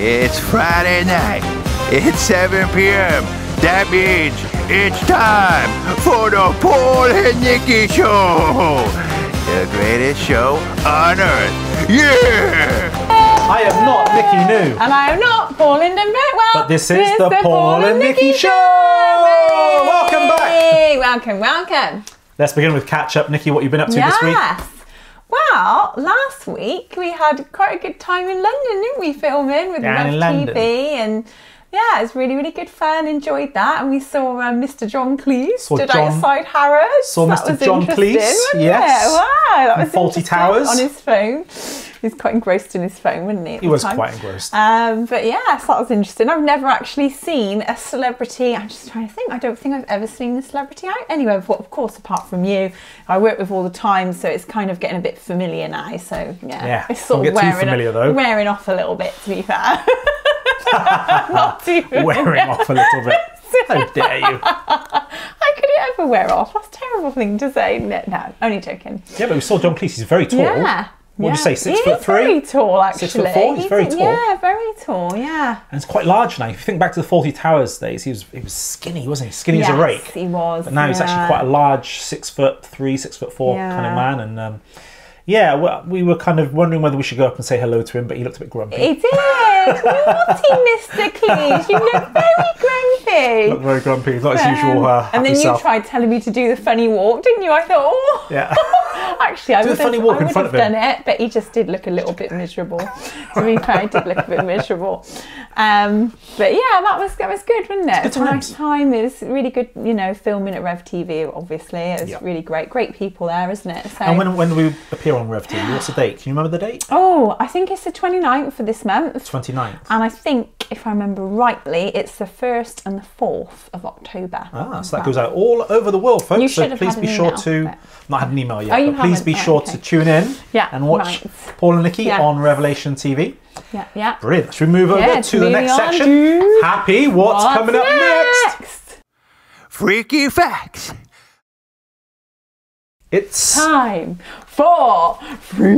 It's Friday night. It's 7 p.m. That means it's time for the Paul and Nicky Show. The greatest show on earth. Yeah! I am not Nicky New. And I am not Paul and Nicky. Well, but this is the Paul and Nicky Show. Welcome back. Welcome, welcome. Let's begin with catch up. Nicky, what have you been up to this week? Yes. Well, last week we had quite a good time in London, didn't we, filming with Rev TV, and yeah, it was really, really good fun. Enjoyed that, and we saw Mr. John Cleese stood outside Harrods. Saw Mr. John Cleese, yes. Wow, that was Fawlty Towers on his phone. He was quite engrossed in his phone, wasn't he? He was quite engrossed. But yeah, so that was interesting. I've never actually seen a celebrity. I'm just trying to think. I don't think I've ever seen a celebrity out anyway. Of course, apart from you, I work with all the time, so it's kind of getting a bit familiar now. So yeah, it's sort of wearing off a little bit, to be fair. Not too wearing off a little bit. How dare you? How could it ever wear off? That's a terrible thing to say. No, only joking. Yeah, but we saw John Cleese. He's very tall. Yeah. What did you say, 6'3"? He's very tall, actually. 6'4"? He's very tall. Yeah, very tall, yeah. And it's quite large now. If you think back to the Fawlty Towers days, he was skinny, wasn't he? Skinny as a rake. Yes, he was. But now he's actually quite a large 6'3", 6'4" kind of man. And yeah, well, we were kind of wondering whether we should go up and say hello to him, but he looked a bit grumpy. He did. Naughty Mr. Cleese. You look very grumpy. Looked very grumpy. Not his usual and then you tried telling me to do the funny walk, didn't you? I thought, oh. Yeah. Actually, I would have done him. it, but he just did look a little bit miserable. To be fair, he did look a bit miserable. But yeah, that was good, wasn't it? It was a nice time. It was really good, you know, filming at Rev TV, obviously. It was really great. Great people there, isn't it? So, and when do we appear on Rev TV? What's the date? Can you remember the date? Oh, I think it's the 29th for this month. 29th. And I think, if I remember rightly, it's the 1st and the 4th of October. Ah, so that goes out all over the world, folks. You should have please had be an sure email, to... Not had an email yet, but please be sure to tune in and watch Paul and Nicky on Revelation TV. Yeah. Brilliant. Should we move over to the next section? Happy, what's coming up next? Freaky facts. It's time for Freaky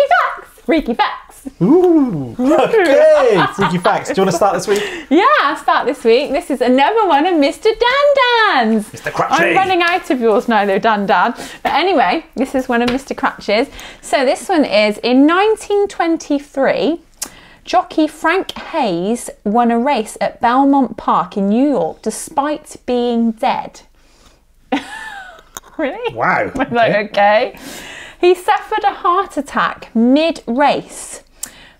Facts. Freaky Facts. Ooh, okay. Freaky Facts. Do you want to start this week? Yeah, I'll start this week. This is another one of Mr. Dan Dan's. Mr. Cratchit. I'm running out of yours now though, Dan Dan. But anyway, this is one of Mr. Cratchit's. So this one is, in 1923, jockey Frank Hayes won a race at Belmont Park in New York despite being dead. Really? Wow. I was like, okay. He suffered a heart attack mid-race,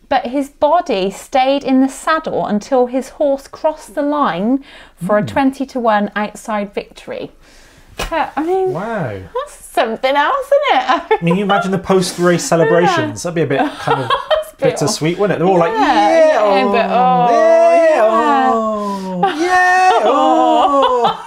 but his body stayed in the saddle until his horse crossed the line for a 20-1 outside victory. I mean, wow. That's something else, isn't it? I mean, you imagine the post-race celebrations. That'd be a bit kind of bittersweet, wouldn't it? They're all like, yeah, oh, yeah, oh.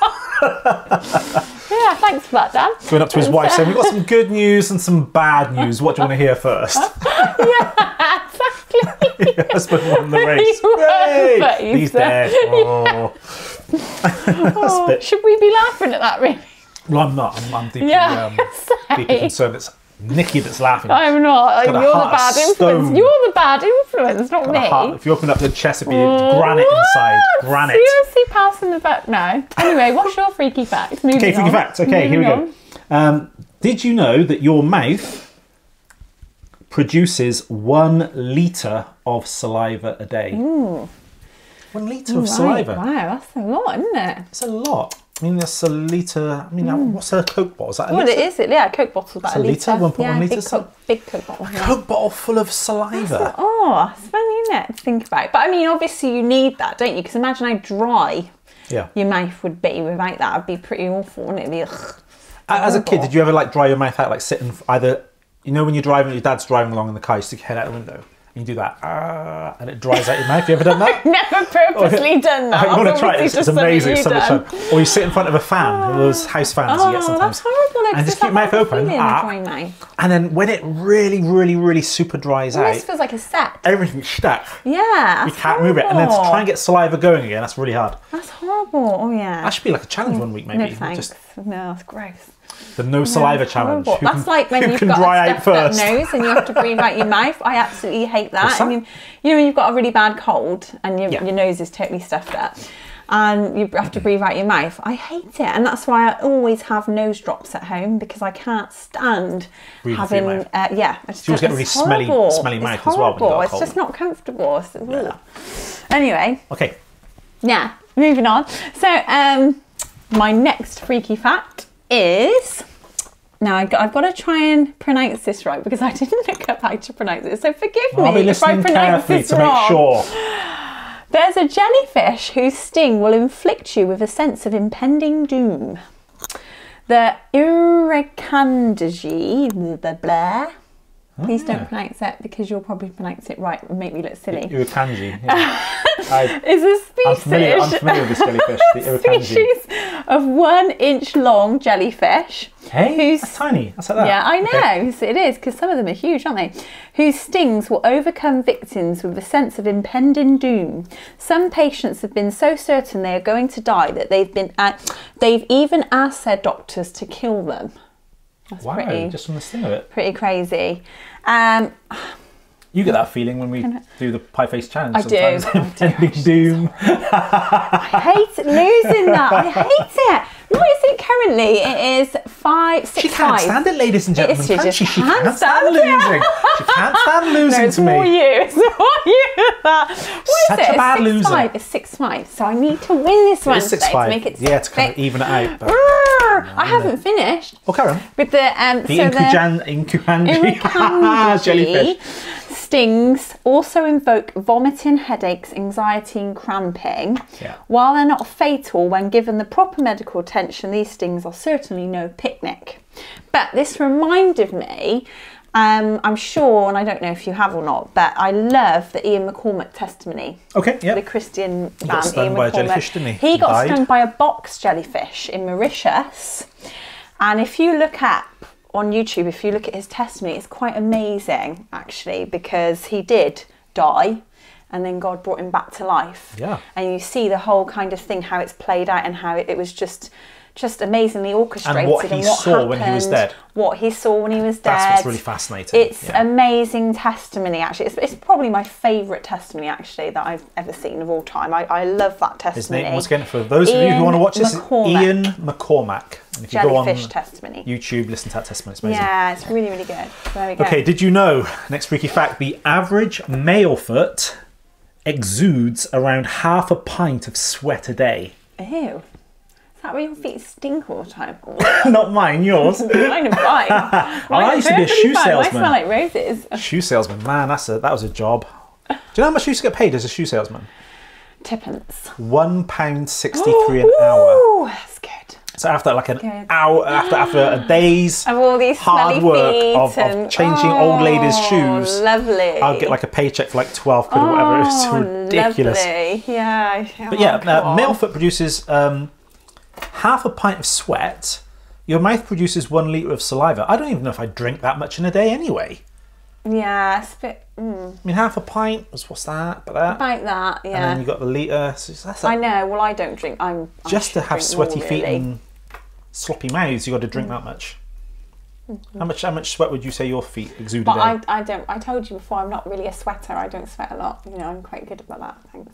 Yeah, thanks for that, Dan. Going up to his wife saying, we've got some good news and some bad news. What do you want to hear first? Yeah, exactly. Your husband won the race. Great. He's dead. Oh. Should we be laughing at that, really? Well, I'm not. I'm deeply, deeply concerned. It's Nicky that's laughing. I'm not. You're the bad influence. You're the bad influence, not me. If you open up the chest, it'd be granite inside. Granite. Seriously, passing the buck now. Anyway, what's your freaky fact? Freaky fact. Okay, here we go. Did you know that your mouth produces 1 litre of saliva a day? Ooh. 1 litre of saliva. Wow, that's a lot, isn't it? It's a lot. I mean, that's a litre. I mean, what's a Coke bottle? Is that a litre? Well, it is. Yeah, a Coke bottle's about a litre. 1.1 litre. Big Coke bottle. A Coke bottle full of saliva. It's funny, isn't it, to think about. But I mean, obviously you need that, don't you? Because imagine how dry your mouth would be without that. It'd be pretty awful, wouldn't it? It'd be, As a kid, did you ever like dry your mouth out, like sitting either, you know, when you're driving, your dad's driving along in the car, you stick your head out the window. You do that, and it dries out your mouth. You ever done that? I've never purposely done that. You want to try it? It's amazing. So much fun. Or you sit in front of a fan, those house fans you get sometimes. That's horrible. And just keep your mouth open. And then when it really super dries out, it feels like a set. Everything's stuck. Yeah, you can't move it. And then to try and get saliva going again, that's really hard. That's horrible. Oh yeah. That should be like a challenge one week, maybe. No thanks. No, that's gross. The no saliva challenge. Horrible. That's like when you've got a stuffed up nose and you have to breathe out your mouth. I absolutely hate that. I mean, you know, when you've got a really bad cold and your nose is totally stuffed up and you have to breathe out your mouth. I hate it. And that's why I always have nose drops at home, because I can't stand having, you always get really smelly mouth as well when you got a cold. It's just not comfortable. Anyway. Okay. Yeah, moving on. So, my next freaky fact is... Now, I've got to try and pronounce this right, because I didn't look up how to pronounce it. So forgive me if I pronounce this wrong. Make sure. There's a jellyfish whose sting will inflict you with a sense of impending doom. The Irukandji, blah, blah. Please don't pronounce it, because you'll probably pronounce it right and make me look silly. Irukandji. Yeah. Is a species. I'm familiar with this jellyfish, the Irukandji. Species of 1 inch long jellyfish. Hey, that's tiny. That's like that. Yeah, I know. Okay. So it is, because some of them are huge, aren't they? Whose stings will overcome victims with a sense of impending doom. Some patients have been so certain they are going to die that they've even asked their doctors to kill them. That's wow, just from the sting of it. Pretty crazy. You get that feeling when we do the pie face challenge. I do. Impending doom. I hate losing that. I hate it. What is it currently? It is 5, 6, She can't stand it, ladies and gentlemen. She She can't stand losing. She can't stand losing to me. It's for you. What is Such it? a bad loser. 6-5. It's 6-5. So I need to win this one today to make it 6-5. Yeah, to kind of even it out. But I haven't finished. Oh, carry on. With the Inkujanji jellyfish. Stings also invoke vomiting, headaches, anxiety and cramping. Yeah. While they're not fatal when given the proper medical attention, these stings are certainly no picnic. But this reminded me, I'm sure, and I don't know if you have or not, but I love the Ian McCormack testimony. Okay, yeah. The Christian He man, got stung Ian by a McCormack. jellyfish, didn't he? He got died. stung by a box jellyfish in Mauritius. And if you look at on YouTube, if you look at his testimony, it's quite amazing actually, because he did die and then God brought him back to life. Yeah. And you see the whole kind of thing, how it's played out and how it was just amazingly orchestrated. And what he saw when he was dead. What he saw when he was dead. That's what's really fascinating. It's amazing testimony actually. It's probably my favourite testimony actually that I've ever seen of all time. I love that testimony. His name, once again, for those of you who want to watch this, Ian McCormack. And if you go on testimony. YouTube, listen to that testimony. It's amazing. Yeah, it's really, really good. There we go. Okay, did you know, next freaky fact, the average male foot exudes around half a pint of sweat a day. Ew. Is that why your feet stink all the time? Not mine, yours. Mine are fine. I used to be a shoe salesman. I smell like roses. Shoe salesman, man, that was a job. Do you know how much you used to get paid as a shoe salesman? Twopence. £1.63 an hour. Ooh, that's good. So after like an hour, after a day's of all these hard work of changing old ladies' shoes, lovely. I'll get like a paycheck for like 12 quid or whatever. It's ridiculous. Lovely. Yeah. But yeah, male foot produces half a pint of sweat. Your mouth produces 1 litre of saliva. I don't even know if I drink that much in a day anyway. Yeah, it's a bit... I mean, half a pint, what's that? About that, yeah. And then you got the litre. So that's I know, well, I don't drink. Just to have sweaty feet and sloppy mouths, you got to drink that much. How much sweat would you say your feet exude a day? I don't. I told you before, I'm not really a sweater. I don't sweat a lot. You know, I'm quite good about that. Thanks.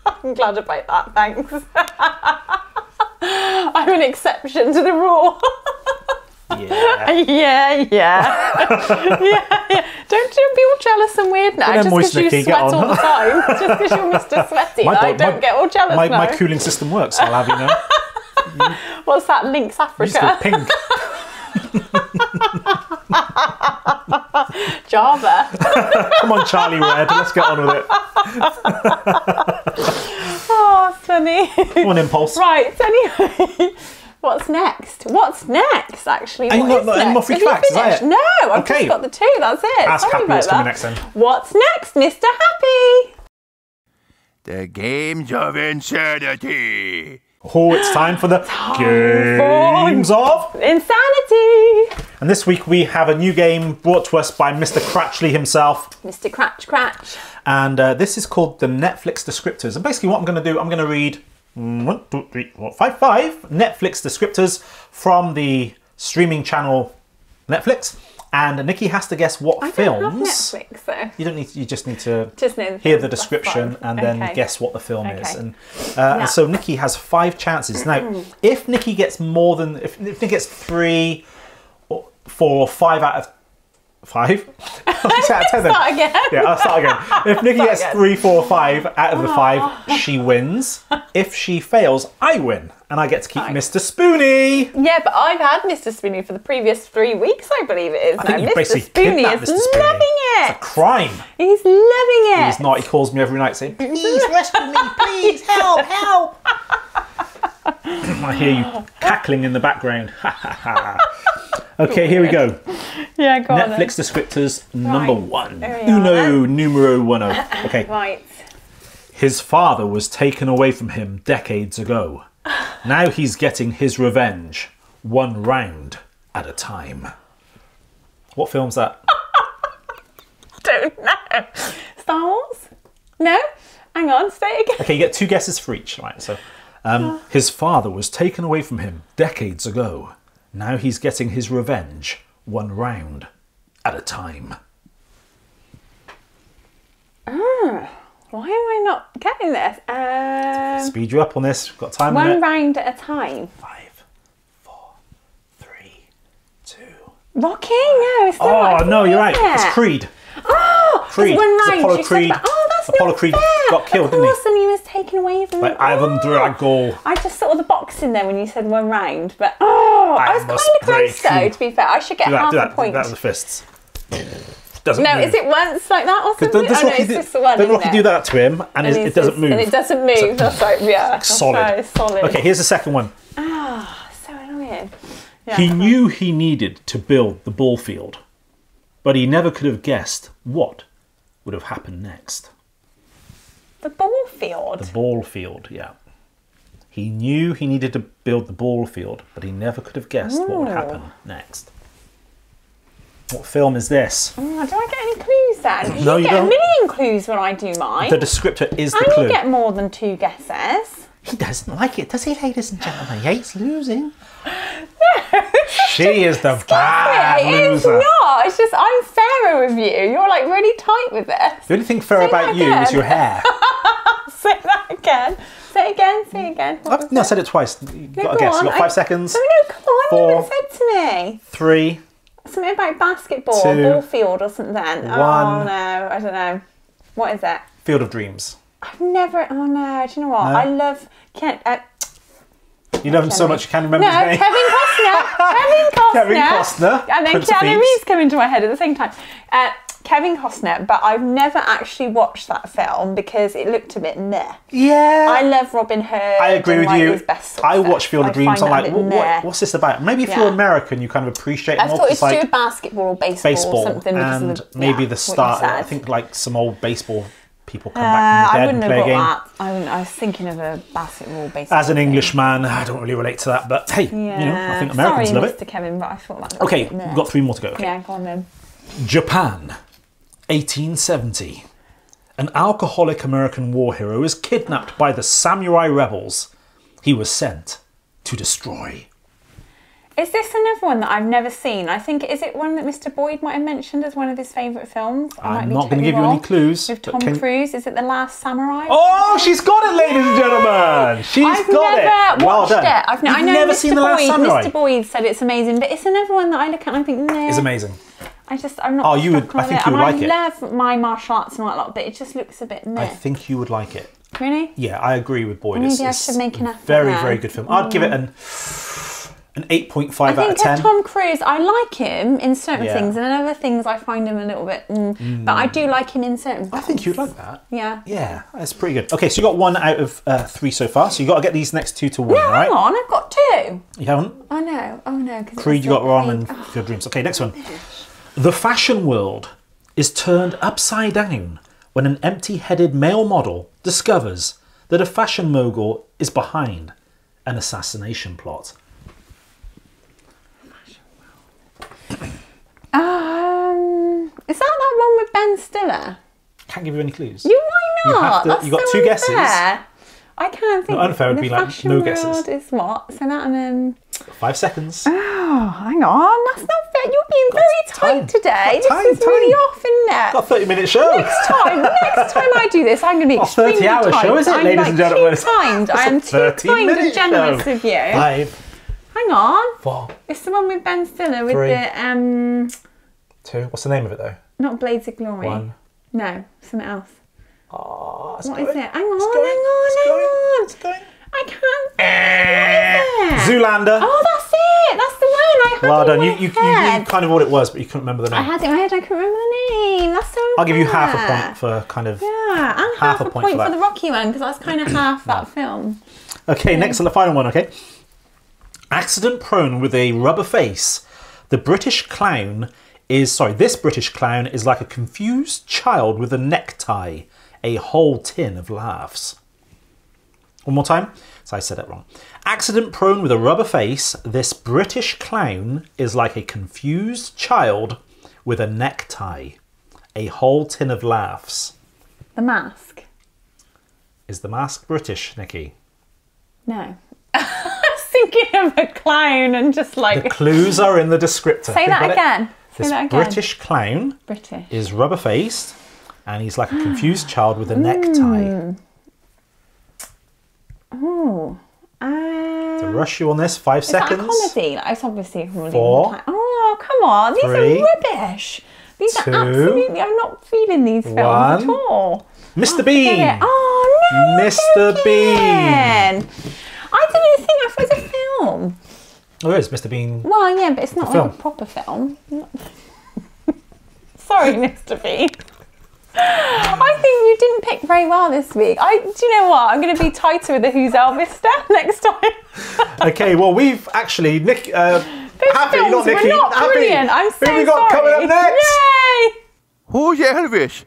I'm glad about that. Thanks. I'm an exception to the rule. Yeah. Don't be all jealous and weird now just because you sweat all the time. Just because you're Mr. Sweaty. Don't get all jealous now. My cooling system works, I'll have you know. What's that? Lynx Africa? Pink. Java. Come on, Charlie Red, let's get on with it. Oh, it's funny. Come on, Impulse. Right, anyway. What's next? Actually? Any more freak facts? Is that it? No, I've just got the 2. That's it. Ask Happy what's coming next then. What's next, Mr. Happy? The Games of Insanity. Oh, it's time for the Games of Insanity. And this week we have a new game brought to us by Mr. Cratchley himself. Mr. Cratch. And this is called the Netflix Descriptors. And basically what I'm going to do, I'm going to read 1, 2, 3, 4, 5, 5 Netflix descriptors from the streaming channel Netflix. And Nikki has to guess what films. I don't have Netflix, though. You don't need. You just need to know hear the description and then guess what the film is. And so Nikki has 5 chances. Now, if Nikki gets more than if Nikki gets 3, or 4, or 5 out of 5. Start again. Yeah, I'll start again. If Nikki gets 3, 4, 5 out of the 5, she wins. If she fails, I win. And I get to keep Mr. Spoony. Yeah, but I've had Mr. Spoony for the previous 3 weeks, I believe it is. I think you Mr. basically Spoony kidnapped is Mr. Spoony. loving it. It's a crime. He's loving it. He's not. He calls me every night saying, please rescue me, please, help, help. I hear you cackling in the background. Okay, here we go. Yeah, go on. Netflix descriptors number 1. Uno numero uno. Okay. Right. His father was taken away from him decades ago. Now he's getting his revenge, 1 round at a time. What film's that? Don't know. Star Wars? No? Hang on, say it again. Okay, you get 2 guesses for each. Right, so his father was taken away from him decades ago. Now he's getting his revenge, 1 round at a time. Why am I not getting this? Speed you up on this. We've got time. 1 round at a time. 5, 4, 3, 2. Rocky? No, it's not. Oh no, you're right. It's Creed. Oh, Creed. It's 1 round. Apollo Creed. That's Apollo not Creed fair. got killed, didn't he? Of course, and he was taken away from By Ivan Drago. I just saw the box in there when you said 1 round, but I was kind of close though. To be fair, I should get half a point. Do that with the fists. Doesn't no, move. Is it once like that or something? It's just the one. Don't Rocky do that to him, and it doesn't move. And it doesn't move. That's right. Yeah, that's solid. Solid. Okay, here's the second one. So annoying. Yeah, he knew he needed to build the ball field, but he never could have guessed what would have happened next. The ball field. The ball field, yeah. He knew he needed to build the ball field, but he never could have guessed what would happen next. What film is this? Do I get any clues then? No, you you get don't. a million clues when I do mine. The descriptor is the and clue. You get more than 2 guesses. He doesn't like it, does he, ladies and gentlemen? He hates losing. She is the bad loser. It's not. It's just I'm fairer with you. You're like really tight with this. The only thing fair about you is your hair. Say that again. Say it again. Say it again. I said it twice. You've got to guess. You've got 5 seconds. No, come on. 4, You haven't said to me. 3. Something about basketball, 2, ball field or something. 1. Oh no, I don't know. What is it? Field of Dreams. I've never. Oh no, do you know what? No? I love. You love him so much you can't remember his name. Kevin Costner. Kevin Costner. And then Prince of Keanu Thieves. Reeves come into my head at the same time. Kevin Costner, but I've never actually watched that film because it looked a bit meh. Yeah. I love Robin Hood. I agree with you. His best I watch Field of Dreams. I'm like, what's this about? Maybe if you're American, you kind of appreciate it more. I thought it's to do with basketball or baseball or something. And maybe the start. I think like some old baseball people come back from the dead and play a game. I was thinking of a basketball, baseball. As an Englishman, I don't really relate to that, but hey, you know, I think Americans love it. Mr. Kevin, but I thought that. Okay, we've got 3 more to go. Okay. Yeah, go on then. Japan, 1870. An alcoholic American war hero is kidnapped by the samurai rebels. He was sent to destroy. Is this another one that I've never seen? I think, is it one that Mr. Boyd might have mentioned as one of his favourite films? I'm not going to give you any clues. With Tom Cruise, is it The Last Samurai? Oh, she's got it, ladies and gentlemen! She's got it! I've never watched it. I've never seen The Last Samurai. Mr. Boyd said it's amazing, but it's another one that I look at and I think, no. It's amazing. I'm not. Oh, you would. I think you would like it. I love my martial arts and all that lot, but it just looks a bit meh. I think you would like it. Really? Yeah, I agree with Boyd. Maybe I should make an effort. Very, very good film. I'd give it an 8.5 out of 10. I think Tom Cruise, I like him in certain things, and in other things I find him a little bit. But I do like him in certain. I think you'd like that. Yeah. Yeah, that's pretty good. Okay, so you got 1 out of 3 so far. So you got to get these next 2 to win, no, right? hang on, I've got 2. You haven't? I know. Oh no, Creed you got wrong and Field Dreams. Okay, next one. The fashion world is turned upside down when an empty-headed male model discovers that a fashion mogul is behind an assassination plot. Is that one with Ben Stiller? Can't give you any clues. Why not? You got 2 guesses. I I can't think. Not unfair would the be like fashion no guesses. world is what? So that and then... 5 seconds. Oh, hang on. That's not fair. You're being very tight today. Got This is really off, isn't it? Got a 30-minute show. Next time I do this, I'm going to be extremely 30-hour tight. show, is it, I'm ladies like and gentlemen? too kind. I am too kind and generous of you. 5, Hang on. 4. It's the one with Ben Stiller with 3, the 2. What's the name of it though? not Blades of Glory. 1. No, something else. Oh, What is it? Hang on. It's going. I can't. What is it? Zoolander. Oh, that's it. That's the one. I had Well it done. in You my knew head. kind of what it was, but you couldn't remember the I name. had it in my head. I couldn't remember the name. That's so I'll give you half a unfair. point for kind of. Yeah, and half a point for for that. the Rocky one because that's kind of half that film. Okay, next to the final one. Okay. Accident prone with a rubber face. The British clown is this British clown is like a confused child with a necktie, a whole tin of laughs. One more time. So I said it wrong. Accident prone with a rubber face, this British clown is like a confused child with a necktie, a whole tin of laughs. The Mask. Is the mask British, Nikki? No. I was thinking of a clown and just like... The clues are in the descriptor. Say that again. This British clown British. is rubber-faced and he's like a confused child with a necktie. Oh. To rush you on this, 5 seconds. Is that a comedy? Like, it's obviously a comedy. 4. Oh, come on. These 3, are rubbish. These 2, are absolutely... I'm not feeling these films 1. at all. Mr. Bean. Forget it. Oh, no. Mr. Bean. I didn't even think that was a film. Oh, it is Mr. Bean. Well, yeah, but it's not like film. a proper film. Sorry, Mr. Bean. I think you didn't pick very well this week. Do you know what? I'm going to be tighter with the Who's Elvis stuff next time. Okay, well, we've actually... Happy, films not Nikki. were not Happy. brilliant. I'm so Who we got sorry. coming up next? Yay! Who's Elvis?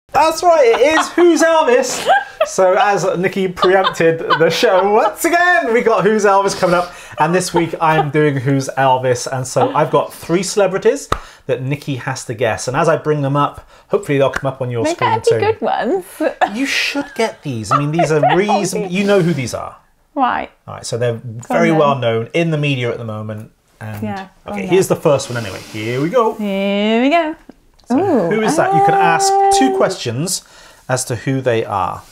That's right, it is Who's Elvis? So as Nikki preempted the show, once again, we got Who's Elvis coming up. And this week I'm doing Who's Elvis. And so I've got 3 celebrities that Nikki has to guess. And as I bring them up, hopefully they'll come up on your They screen better too. be good ones. You should get these. I mean, these are reasonable. You know who these are. Right. All right, so they're very then. well known in the media at the moment. And Yeah, go okay, on here's the first one anyway. Here we go. Here we go. So Ooh. who is that? You can ask 2 questions as to who they are.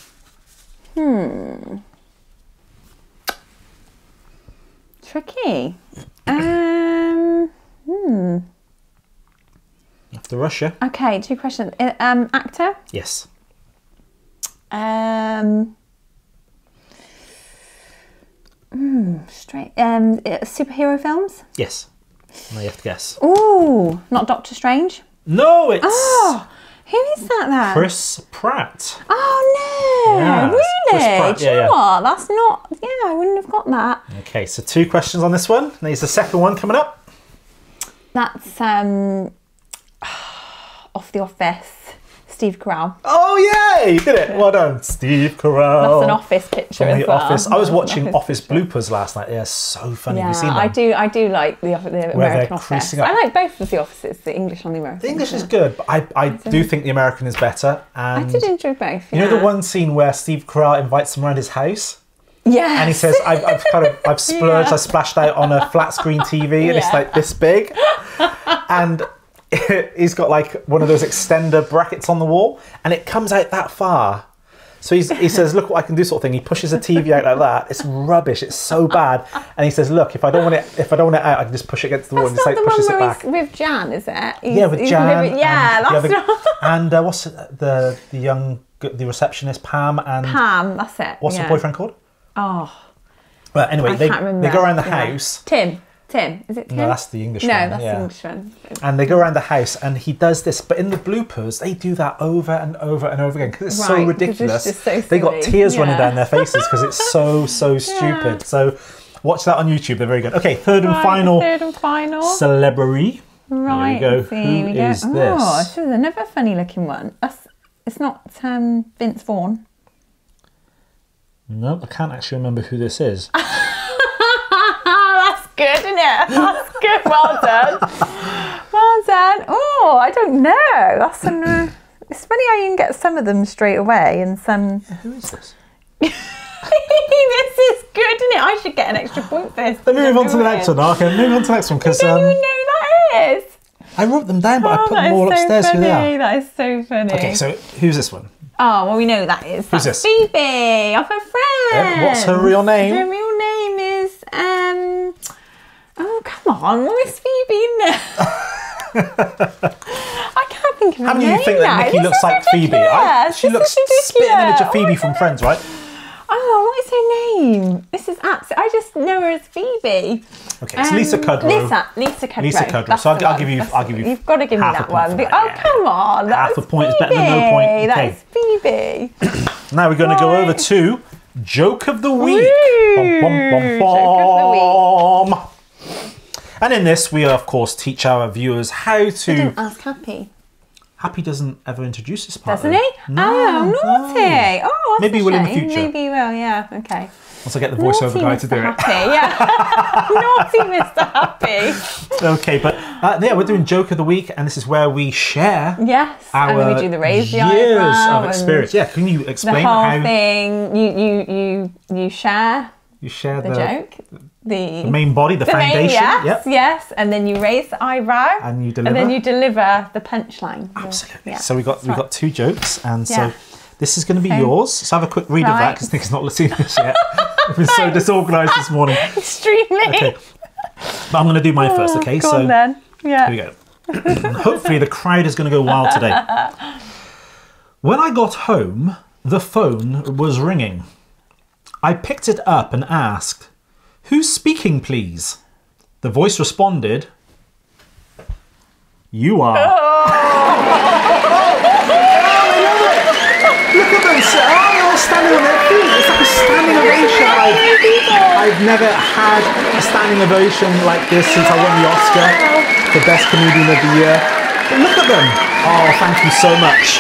Tricky. After Russia. Okay, 2 questions. Actor? Yes. Superhero films? Yes. Now you have to guess. Ooh, not Doctor Strange? No, it's Oh, who is that then? Chris Pratt. Oh no, Yeah, it's really? Chris Pratt, Do you yeah, know what? That's not, I wouldn't have got that. Okay, so 2 questions on this one. There's the second one coming up. That's Off the Office, Steve Carell. Oh yeah, you did it. Well done, Steve Carell. That's an Office picture From as the well. Office. I was That's an watching Office bloopers last night. They're so funny. Yeah, Have you seen them? I do like the American they're Office. creasing up. I like both of the Offices, the English and the American. The English is good, but I do think the American is better. And I did enjoy both. you know the one scene where Steve Carell invites them around his house? Yes. And he says, I've splurged, Yeah. I splashed out on a flat screen TV and it's Yeah. like this big. And he's got like one of those extender brackets on the wall and it comes out that far. So he says, look what I can do, sort of thing. He pushes a TV out like that. It's rubbish. It's so bad. And he says, look, if I don't want it out, I can just push it against the wall and just That's like not the pushes one it where back. he's with Jan, is it? Yeah, with Jan. Yeah, and that's not... And what's the receptionist, Pam, and Pam, that's it. what's the boyfriend called? Oh, Well, anyway, I they can't remember. go around the Yeah. house. Tim, is it Tim? No, that's the English No, one. that's yeah. the English one. And they go around the house and he does this, but in the bloopers, they do that over and over and over again because it's so Right, 'cause it's ridiculous. just so They got silly. tears running Yeah. down their faces because it's so stupid. So watch that on YouTube. They're very good. Okay, third and final celebrity. Right, Here we go. let's see, Who we go. is Oh, this? this is another funny looking one. It's not Vince Vaughn. No, I can't actually remember who this is. That's good, isn't it? That's good. Well done. Well done. Oh, I don't know. That's it's funny how you can get some of them straight away and some. Who is this? This is good, isn't it? I should get an extra point for this. Let me move on to the next one. Okay, move on to the next one because I don't even know who that is. I wrote them down, but I put them all upstairs. Funny. Who they are? That is so funny. Okay, so who's this one? Oh, well, we know who that is. Who's That's this? Phoebe, off her friend. What's her real name? Her real name is oh, come on, what is Phoebe in there? I can't think of her How many name of you think that now. Nikki This looks is like Phoebe? ridiculous. She This looks is spitting image ridiculous. of Phoebe from Friends, right? Oh, what is her name? This is absolutely. I just know her as Phoebe. Okay, it's Lisa Kudrow. Lisa Kudrow. Lisa Kudrow. That's So the I'll one. give you. That's I'll the give you. You've got to give me half a that point one. for that, Oh, yeah. come on. Half That's a point is better than no point. Phoebe. Okay. That's Phoebe. Now we're going to go over to Joke of the Week. Woo! Bum, bum, bum, bum. And in this, we of course teach our viewers how I to. didn't ask Happy. Happy doesn't ever introduce this part. Doesn't though. he? No, Oh, naughty. no. Oh, that's Maybe a he will in the shame. future. Maybe he will, yeah. Okay. Once I get the voiceover guy to do it. Happy, yeah. Naughty Mr. Happy. Okay, but yeah, we're doing Joke of the Week, and this is where we share Yes. our and then we do the raise the years eyebrow of and experience. Yeah, can you The explain whole how thing. You share you share the joke. The main body, the main, foundation? yes, Yep. yes. And then you raise the eyebrow. And you deliver. And then you deliver the punchline. Absolutely. Yeah, So we that's right. got two jokes, and Yeah. so this is going to be Okay. yours. So have a quick read of that Right. because Nick's not seen this yet. I've been so disorganised this morning. Extremely. Okay, but I'm going to do mine first. Okay, Go so on then. Yeah. here we go. And hopefully the crowd is going to go wild today. When I got home, the phone was ringing. I picked it up and asked, "Who's speaking, please?" The voice responded, "You are." Look at them, they're all standing on their feet. It's like a standing ovation. I've never had a standing ovation like this since I won the Oscar for Best Comedian of the Year. But look at them. Oh, thank you so much.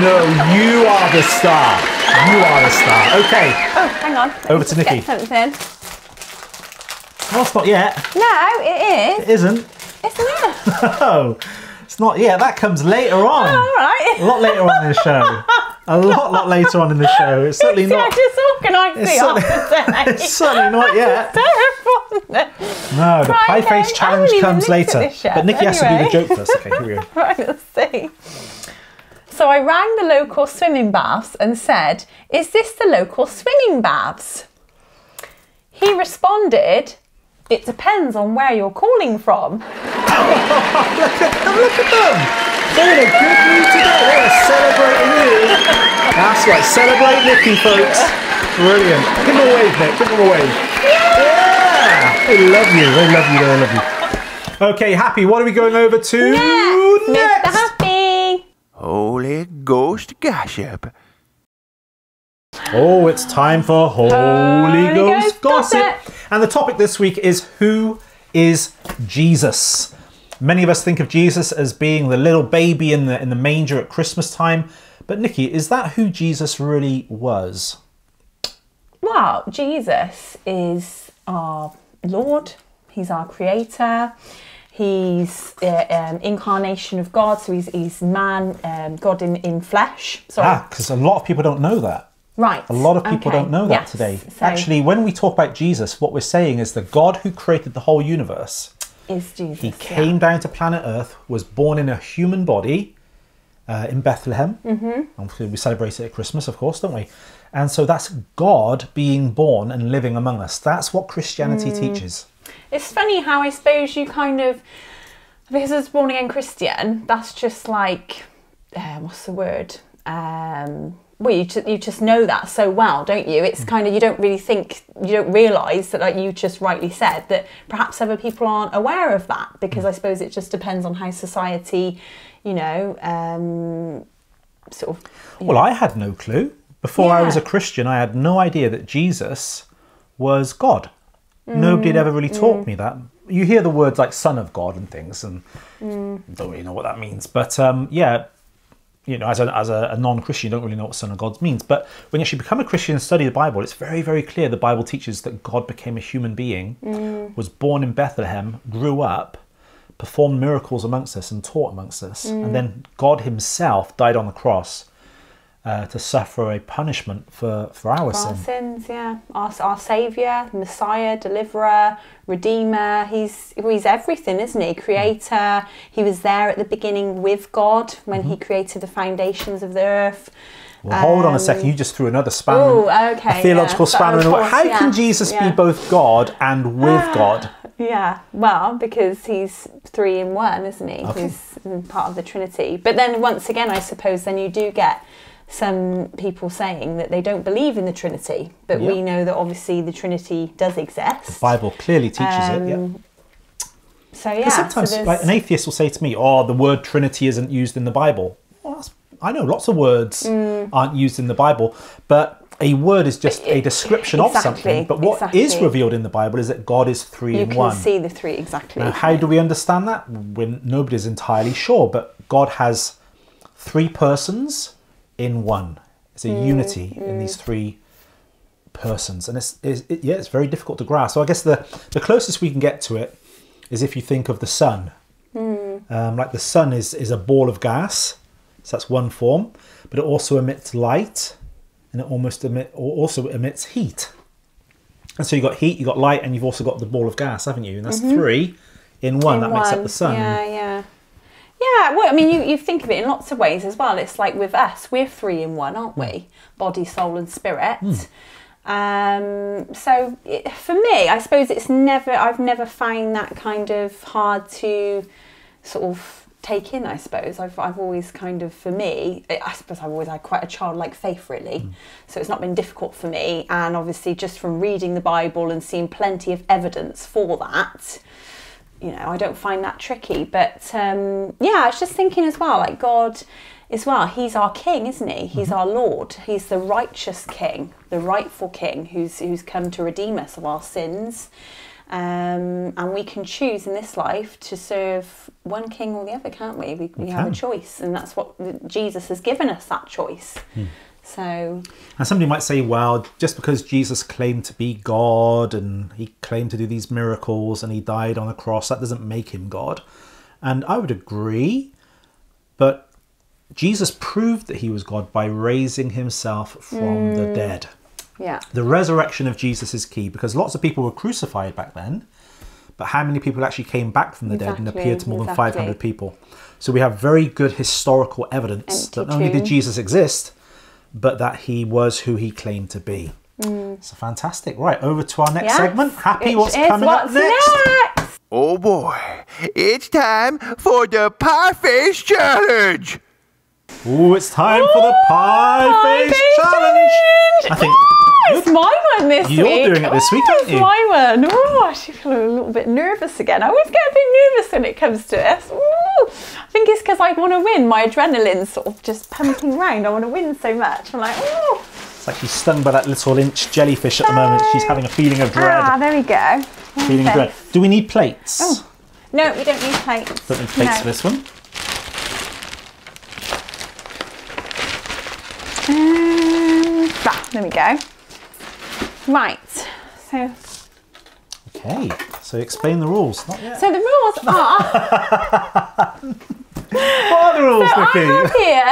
No, you are the star. You are the star. Okay. Oh, hang on. Let Over me to just Nicky. Get something. Oh, it's not yet. No, it is. It isn't. Isn't it? Oh, it's not yet. That comes later on. All right. A lot later on in the show. A lot later on in the show. It's certainly See, I not. just organised It's the certainly, after it's certainly not yet. Terrible. No, the Right, pie face okay. I challenge haven't even comes looked at later. this yet. But Nicky has to do the Anyway. joke first. Okay, here we go. Right, let's see. So I rang the local swimming baths and said, "Is this the local swimming baths?" He responded, "It depends on where you're calling from." Look at them. They're in a good mood today. They are celebrating you. That's right. Celebrate Nicky, folks. Brilliant. Give them a wave, Nick. Give them a wave. Yeah. They love you. They love you. They love you. Okay, Happy. What are we going over to Yes, Mr. next? Happy. Holy Ghost gossip. Oh, it's time for Holy Ghost Ghost Gossip. And the topic this week is, who is Jesus? Many of us think of Jesus as being the little baby in the manger at Christmas time. But Nicky, is that who Jesus really was? Well, Jesus is our Lord. He's our creator. He's incarnation of God. So he's man, God in flesh. Sorry. Because a lot of people don't know that. Right. A lot of people don't know that yes. today. So Actually, when we talk about Jesus, what we're saying is the God who created the whole universe. is Jesus. He came down to planet Earth, was born in a human body in Bethlehem. Mm-hmm. We celebrate it at Christmas, of course, don't we? And so that's God being born and living among us. That's what Christianity teaches. It's funny how I suppose you kind of, because as a born again Christian, that's just like, what's the word? Well, you just know that so well, don't you? It's kind of, you don't realise that, like you just rightly said, that perhaps other people aren't aware of that, because I suppose it just depends on how society, sort of... Well, I had no clue. Before I was a Christian, I had no idea that Jesus was God. Nobody had ever really taught me that. You hear the words like Son of God and things, and don't really know what that means. But as a non-Christian, you don't really know what Son of God means. But when you actually become a Christian and study the Bible, it's very, very clear. The Bible teaches that God became a human being, was born in Bethlehem, grew up, performed miracles amongst us and taught amongst us. And then God himself died on the cross to suffer a punishment for our sin. Our sins, yeah. Our Saviour, Messiah, Deliverer, Redeemer. He's everything, isn't he? Creator. He was there at the beginning with God when he created the foundations of the earth. Well, hold on a second. You just threw another spanner. Oh, okay. A theological spanner. Course, How can Jesus be both God and with God? Yeah, well, because he's 3 in 1, isn't he? Okay. He's part of the Trinity. But then once again, I suppose then you do get some people saying that they don't believe in the Trinity, but we know that obviously the Trinity does exist. The Bible clearly teaches it, yeah. So yeah, sometimes like an atheist will say to me, "Oh, the word Trinity isn't used in the Bible." Well, I know lots of words aren't used in the Bible, but a word is just a description of something. But what is revealed in the Bible is that God is 3 in 1. You can see the 3 exactly. Now, how do we understand that? When nobody's entirely sure, but God has 3 persons in 1. It's a unity in these 3 persons, and it's very difficult to grasp. So I guess the closest we can get to it is if you think of the sun. Like the sun is a ball of gas, so that's one form, but it also emits light, and it also emits heat. And so you've got heat, you've got light, and you've also got the ball of gas, haven't you? And that's 3 in 1. That makes up the sun. Yeah. Well, I mean, you think of it in lots of ways as well. It's like with us, we're 3 in 1, aren't we? Body, soul, and spirit. So for me, I suppose I've never found that kind of hard to sort of take in, I suppose. I've always kind of, for me, I suppose I've always had quite a childlike faith, really. So it's not been difficult for me. And obviously just from reading the Bible and seeing plenty of evidence for that, you know, I don't find that tricky. But I was just thinking as well, like God as well, he's our king, isn't he? He's our Lord. He's the righteous king, the rightful king who's come to redeem us of our sins. And we can choose in this life to serve one king or the other, can't we? We have a choice, and that's what Jesus has given us, that choice. So, and somebody might say, well, just because Jesus claimed to be God and he claimed to do these miracles and he died on a cross, that doesn't make him God. And I would agree, but Jesus proved that he was God by raising himself from the dead. Yeah. The resurrection of Jesus is key, because lots of people were crucified back then, but how many people actually came back from the dead and appeared to more than 500 people? So we have very good historical evidence that not only did Jesus exist, but that he was who he claimed to be. So fantastic. Right, over to our next segment. Happy, what's coming up next? Oh boy, it's time for the Pie Face Challenge. Oh, it's time for the Pie Face Challenge. I think it's my one this week. You're doing it this week, aren't you? It's my one. Oh, I actually feel a little bit nervous again. I always get a bit nervous when it comes to this. Ooh. I think it's because I want to win. My adrenaline's sort of just pumping round. I want to win so much. I'm like, oh. It's like she's stung by that little inch jellyfish at the moment. She's having a feeling of dread. Ah, there we go. Feeling of dread. Do we need plates? Oh. No, we don't need plates. Don't need plates for this one. There we go. Right, so... Okay, so explain the rules. Not yet. So the rules are... What are the rules, so Nicky? I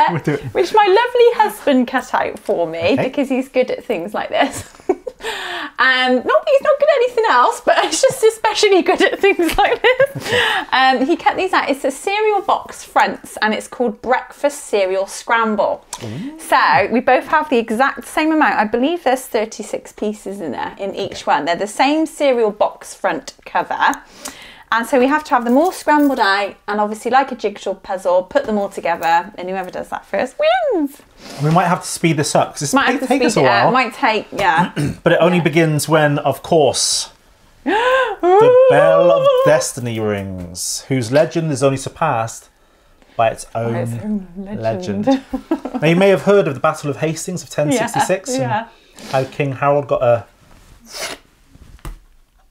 have here, which my lovely husband cut out for me, because he's good at things like this. Not that he's not good at anything else, but he's just especially good at things like this. Okay. He cut these out. It's a cereal box fronts, and it's called Breakfast Cereal Scramble. Ooh. So we both have the exact same amount. I believe there's 36 pieces in there in each one. They're the same cereal box front cover. And so we have to have them all scrambled out, and obviously like a jigsaw puzzle, put them all together, and whoever does that first wins. We might have to speed this up, because this might take us a while. It might take, But it only begins when, of course, the bell of destiny rings, whose legend is only surpassed by its own legend. Now, you may have heard of the Battle of Hastings of 1066, and how King Harold got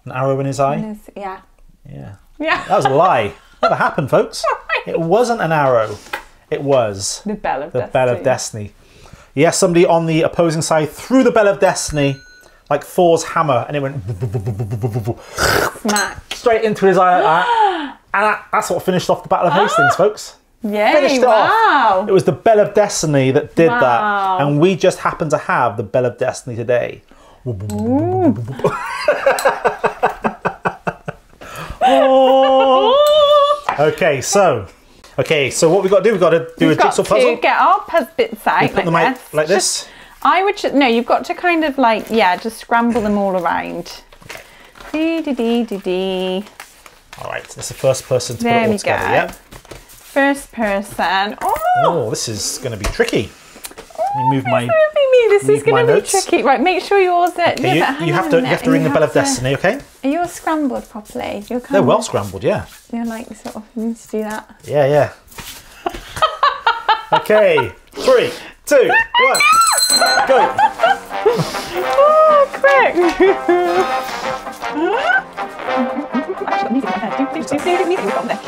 an arrow in his eye. Yeah. That was a lie. Never happened, folks. It wasn't an arrow. It was the bell of destiny. Yes, somebody on the opposing side threw the bell of destiny like Thor's hammer, and it went smack straight into his eye. And that's what finished off the Battle of Hastings, folks. Yay, Finished it wow. off. It was the Bell of Destiny that did Wow. that. And we just happen to have the Bell of Destiny today. Okay, so what we've got to do, we've got to do a jigsaw puzzle. To get our bits out Put them out like this. I would, no, you've got to kind of like, yeah, just scramble them all around. Dee. All right, that's the first person to There put it all we together. go. Yep. First person. Oh, this is going to be tricky. Let me move my. This is going to be notes. tricky. Right, make sure yours are. Okay, yeah, you have to ring the Bell of Destiny, okay? Are yours scrambled properly? You're kind They're of, well scrambled, yeah. You're like sort of you need to do that. Yeah. Okay, 3, 2, 1, go. Oh, quick! Actually, music on there. Do music we've got there.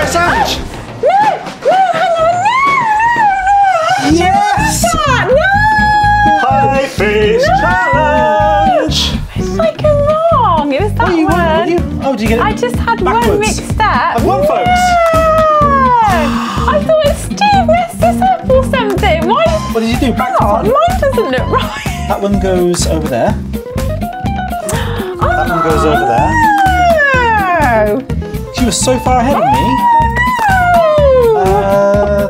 Sandwich! No, hang on, no! Yes! No! High fish challenge! It's like a wrong. It was that one. Did you get it? I just had backwards? one mixed up. Had one, folks. I thought Steve messed this up or something. Why? What did you do? Back to front. Mine doesn't look right. That one goes over there. That one goes over there. Oh. She was so far ahead of me.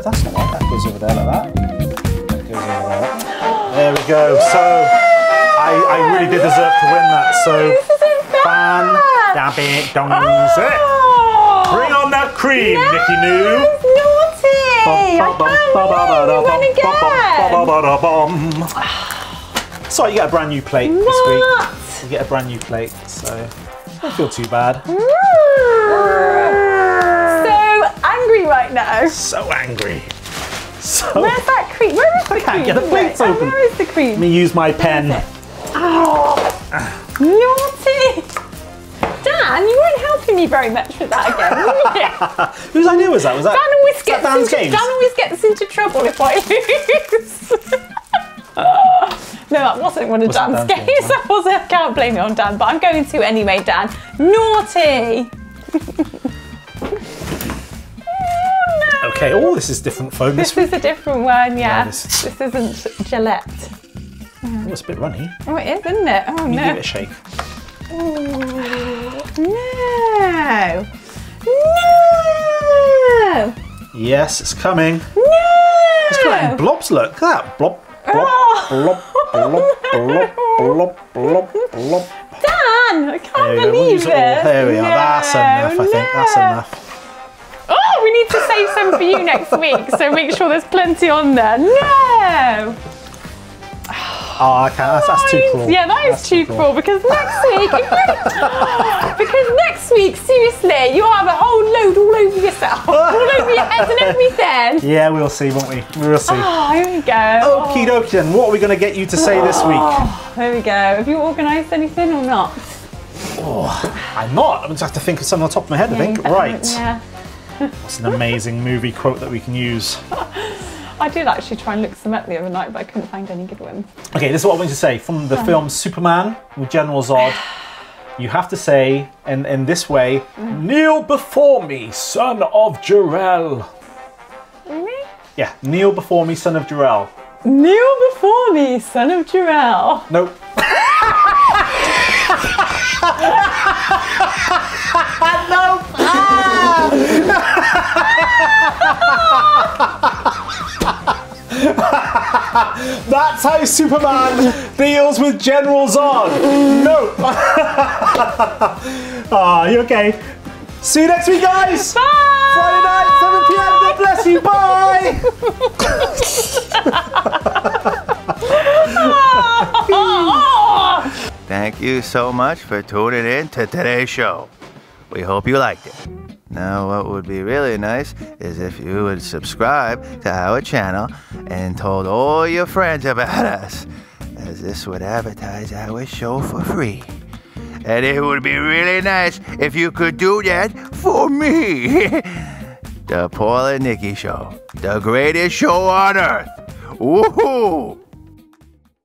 That's not right. That goes over there like that. That goes over there. There we go. So I really did deserve to win that. So fan, dab it, dongs it. Bring on that cream, Nicky Noo. So you get a brand new plate this week. You get a brand new plate, so don't feel too bad. Angry right now. So angry. So Where's that cream? Where is the cream? I can't get the plates open. Where is the cream? Let me use my pen. Oh, naughty. Dan, you weren't helping me very much with that again, were you? Whose idea was that? Was that Dan always gets Dan's games? Dan always gets into trouble if I lose. No, that wasn't one of Dan's games. That wasn't. I can't blame it on Dan, but I'm going to anyway, Dan. Naughty. Okay, oh, this is different foam. This is a different one, yeah. this isn't Gillette. Oh, it's a bit runny. Oh, it is, isn't it? Oh, You no. give it a shake. No. No. Yes, it's coming. No. It's coming in blobs, look. Look at that. Blob, blob, blob, blob, blob, blob, blob, blob. Dan, I can't There we go. We'll believe use it all. it. There we are. That's enough, I think. That's enough. Oh, we need to save some for you next week, so make sure there's plenty on there. No! Oh, I can't. That's too cruel. Yeah, that is too cruel because next week, seriously, you'll have a whole load all over yourself, all over your head and everything. Yeah, we'll see, won't we? We'll see. Oh, here we go. Okie dokie then. What are we going to get you to say this week? There we go. Have you organised anything or not? Oh, I'm not. I'm just have to think of something on the top of my head, I think. Right. Yeah. It's an amazing movie quote that we can use. I did actually try and look some up the other night, but I couldn't find any good ones. Okay, this is what I want you to say. From the film Superman with General Zod, you have to say, in this way, kneel before me, son of Jor-El. Really? Yeah, kneel before me, son of Jor-El. Kneel before me, son of Jor-El. Nope. Nope. That's how Superman deals with General Zod. Nope. Ah, you okay? See you next week, guys. Bye. Friday night, 7 p.m. God bless you. Bye. Thank you so much for tuning in to today's show. We hope you liked it. Now, what would be really nice is if you would subscribe to our channel and told all your friends about us, as this would advertise our show for free. And it would be really nice if you could do that for me. The Paul and Nicky Show, the greatest show on earth. Woohoo!